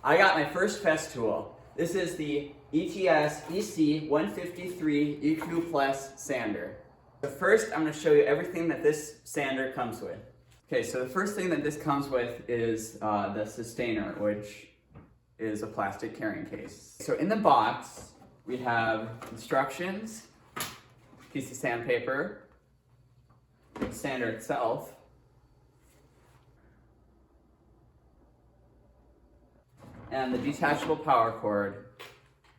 I got my first Festool. This is the ETS EC 153 EQ Plus sander. So first, I'm going to show you everything that this sander comes with. Okay, so the first thing that this comes with is the sustainer, which is a plastic carrying case. So in the box, we have instructions, piece of sandpaper, the sander itself, and the detachable power cord,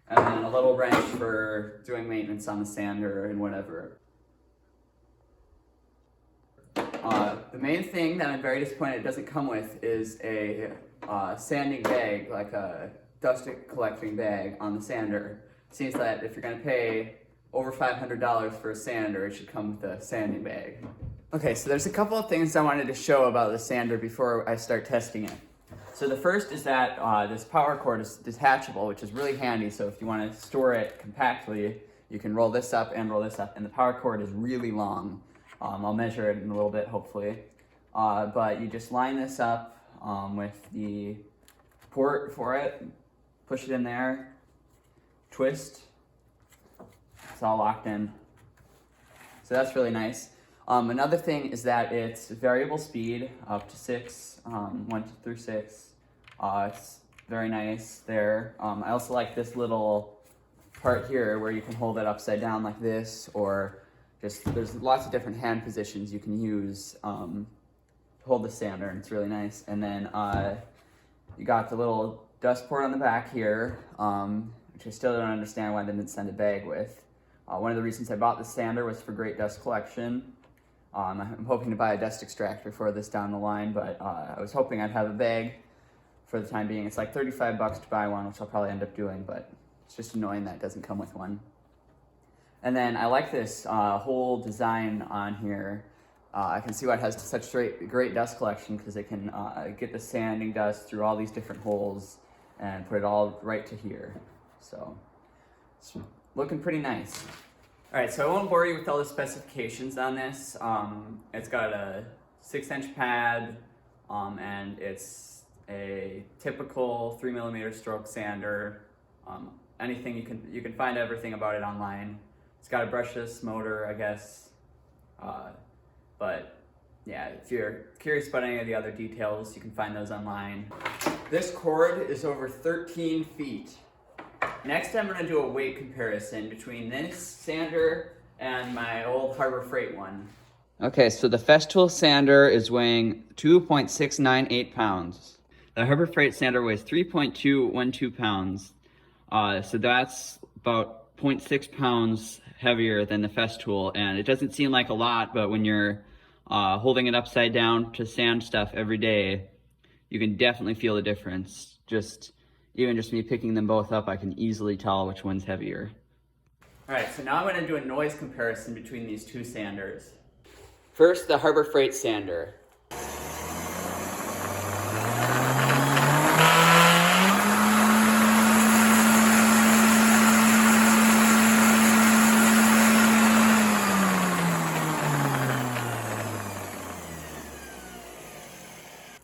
and then a little wrench for doing maintenance on the sander and whatever. The main thing that I'm very disappointed it doesn't come with is a sanding bag, like a dust collecting bag on the sander. It seems that if you're going to pay over $500 for a sander, it should come with a sanding bag. Okay, so there's a couple of things I wanted to show about the sander before I start testing it. So the first is that this power cord is detachable, which is really handy. So if you want to store it compactly, you can roll this up and roll this up. And the power cord is really long. I'll measure it in a little bit, hopefully. But you just line this up with the port for it, push it in there, twist. It's all locked in. So that's really nice. Another thing is that it's variable speed, up to 6, 1 through 6. It's very nice there. I also like this little part here where you can hold it upside down like this, or just, there's lots of different hand positions you can use to hold the sander, and it's really nice. And then you got the little dust port on the back here, which I still don't understand why they didn't send a bag with. One of the reasons I bought the sander was for great dust collection. I'm hoping to buy a dust extractor for this down the line, but I was hoping I'd have a bag for the time being. It's like $35 to buy one, which I'll probably end up doing, but it's just annoying that it doesn't come with one. And then I like this whole design on here. I can see why it has such great dust collection, because it can get the sanding dust through all these different holes and put it all right to here. So it's looking pretty nice. All right, so I won't bore you with all the specifications on this. It's got a 6-inch pad, and it's a typical 3mm stroke sander. Anything you can find everything about it online. It's got a brushless motor, I guess. But yeah, if you're curious about any of the other details, you can find those online. This cord is over 13 feet. Next, I'm going to do a weight comparison between this sander and my old Harbor Freight one. Okay, so the Festool sander is weighing 2.698 pounds. The Harbor Freight sander weighs 3.212 pounds. So that's about 0.6 pounds heavier than the Festool, and it doesn't seem like a lot, but when you're holding it upside down to sand stuff every day, you can definitely feel the difference. Even just me picking them both up, I can easily tell which one's heavier. All right, so now I'm going to do a noise comparison between these two sanders. First, the Harbor Freight sander.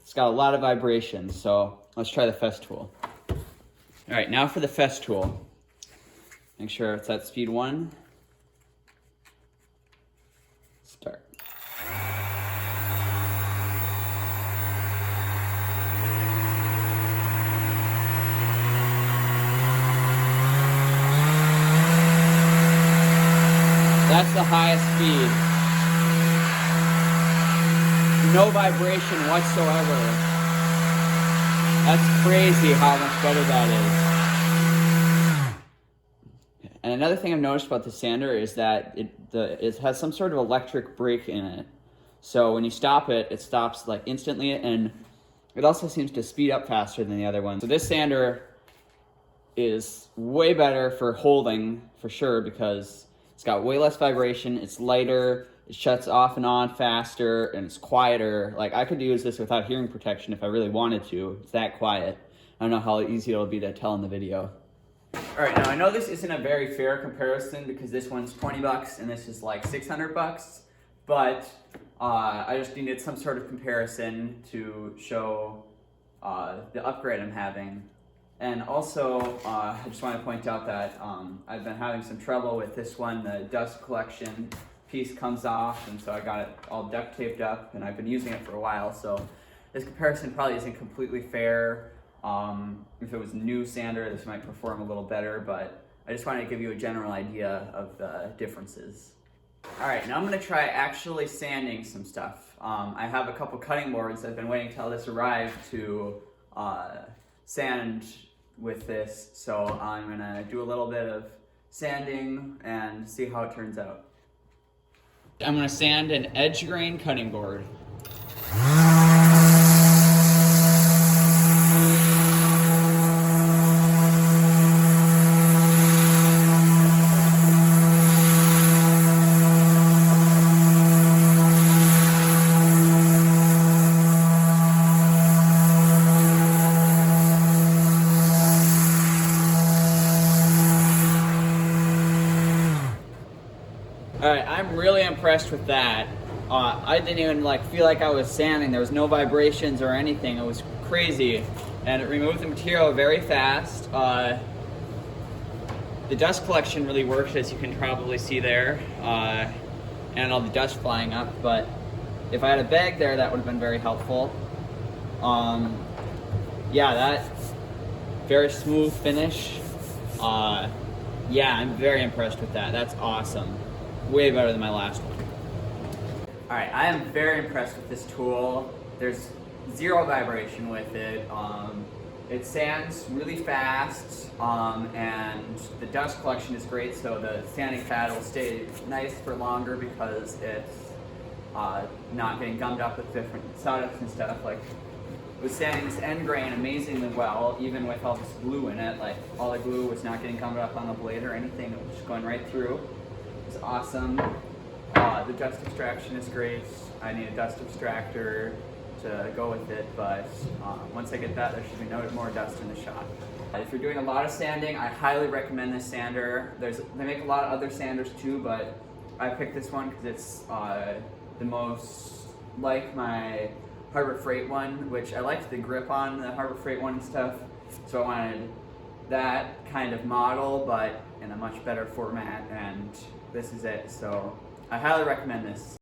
It's got a lot of vibration, so let's try the Festool. All right, now for the Festool. Make sure it's at speed 1. Start. That's the highest speed. No vibration whatsoever. That's crazy how much better that is. And another thing I've noticed about the sander is that it has some sort of electric brake in it. So when you stop it, it stops like instantly, and it also seems to speed up faster than the other one. So this sander is way better for holding, for sure, because it's got way less vibration, it's lighter, it shuts off and on faster, and it's quieter. Like, I could use this without hearing protection if I really wanted to. It's that quiet. I don't know how easy it'll be to tell in the video. All right, now I know this isn't a very fair comparison because this one's $20 and this is like $600, but I just needed some sort of comparison to show the upgrade I'm having. And also, I just want to point out that I've been having some trouble with this one. The dust collection piece comes off, and so I got it all duct taped up, and I've been using it for a while, so this comparison probably isn't completely fair. If it was a new sander, this might perform a little better, but I just wanted to give you a general idea of the differences. Alright, now I'm going to try actually sanding some stuff. I have a couple cutting boards. I've been waiting till this arrived to sand with this, so I'm going to do a little bit of sanding and see how it turns out. I'm going to sand an edge grain cutting board. Alright, I'm really impressed with that. I didn't even feel like I was sanding. There was no vibrations or anything. It was crazy. And it removed the material very fast. The dust collection really worked, as you can probably see there. And all the dust flying up. But if I had a bag there, that would have been very helpful. Yeah, that very smooth finish. Yeah, I'm very impressed with that. That's awesome. Way better than my last one. Alright, I am very impressed with this tool. There's zero vibration with it. It sands really fast, and the dust collection is great, so the sanding pad will stay nice for longer because it's not getting gummed up with different sawdust and stuff. Like, it was sanding this end grain amazingly well, even with all this glue in it. Like, all the glue was not getting gummed up on the blade or anything. It was just going right through. It's awesome. The dust extraction is great. I need a dust extractor to go with it, but once I get that, there should be no more dust in the shop. If you're doing a lot of sanding, I highly recommend this sander. They make a lot of other sanders too, but I picked this one because it's the most like my Harbor Freight one, which I liked the grip on the Harbor Freight one and stuff, so I wanted that kind of model, but in a much better format, and this is it. So I highly recommend this.